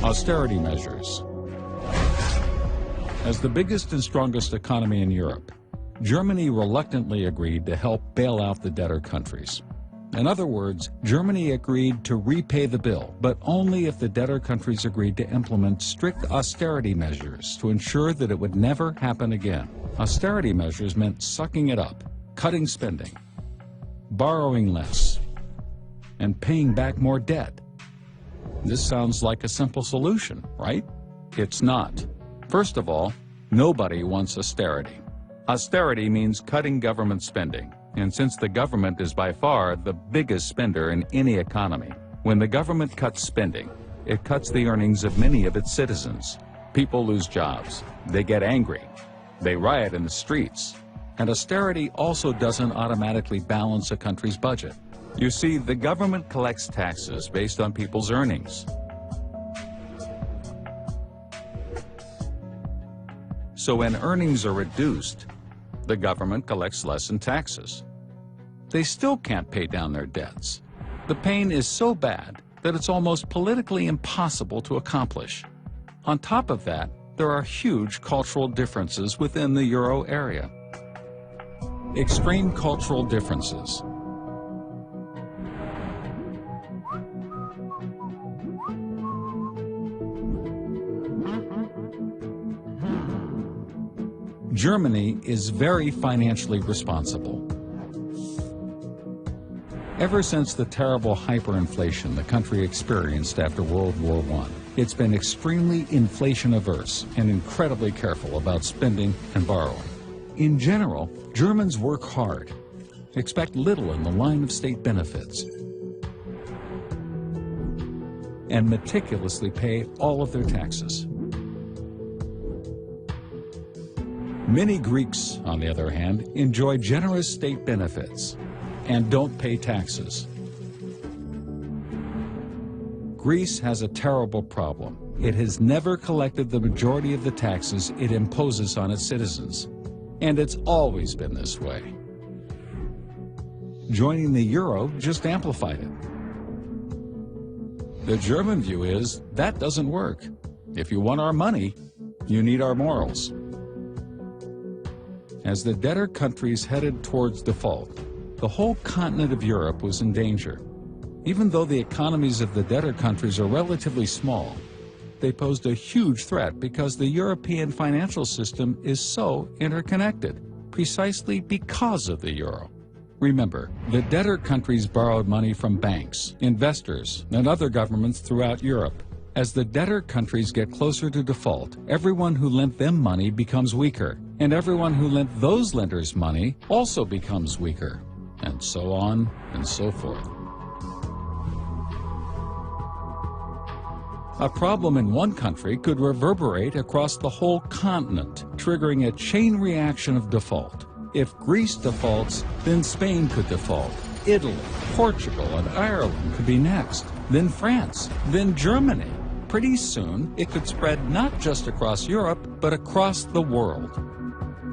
Austerity measures. As the biggest and strongest economy in Europe, Germany reluctantly agreed to help bail out the debtor countries. In other words, Germany agreed to repay the bill, but only if the debtor countries agreed to implement strict austerity measures to ensure that it would never happen again. Austerity measures meant sucking it up, cutting spending, borrowing less, and paying back more debt. This sounds like a simple solution, right? It's not. First of all, nobody wants austerity. Austerity means cutting government spending, and since the government is by far the biggest spender in any economy, when the government cuts spending, it cuts the earnings of many of its citizens. People lose jobs, they get angry, they riot in the streets, and austerity also doesn't automatically balance a country's budget. You see, the government collects taxes based on people's earnings. So when earnings are reduced, the government collects less in taxes. They still can't pay down their debts. The pain is so bad that it's almost politically impossible to accomplish. On top of that, there are huge cultural differences within the euro area. Extreme cultural differences. Germany is very financially responsible. Ever since the terrible hyperinflation the country experienced after World War I, it's been extremely inflation-averse and incredibly careful about spending and borrowing. In general, Germans work hard, expect little in the line of state benefits, and meticulously pay all of their taxes. Many Greeks, on the other hand, enjoy generous state benefits and don't pay taxes. Greece has a terrible problem. It has never collected the majority of the taxes it imposes on its citizens, and it's always been this way. Joining the euro just amplified it. The German view is that doesn't work. If you want our money, you need our morals. As the debtor countries headed towards default, the whole continent of Europe was in danger. Even though the economies of the debtor countries are relatively small, they posed a huge threat because the European financial system is so interconnected, precisely because of the euro. Remember, the debtor countries borrowed money from banks, investors, and other governments throughout Europe. As the debtor countries get closer to default, everyone who lent them money becomes weaker, and everyone who lent those lenders money also becomes weaker, and so on and so forth. A problem in one country could reverberate across the whole continent, triggering a chain reaction of default. If Greece defaults, then Spain could default. Italy, Portugal, and Ireland could be next. Then France, then Germany. Pretty soon, it could spread not just across Europe, but across the world.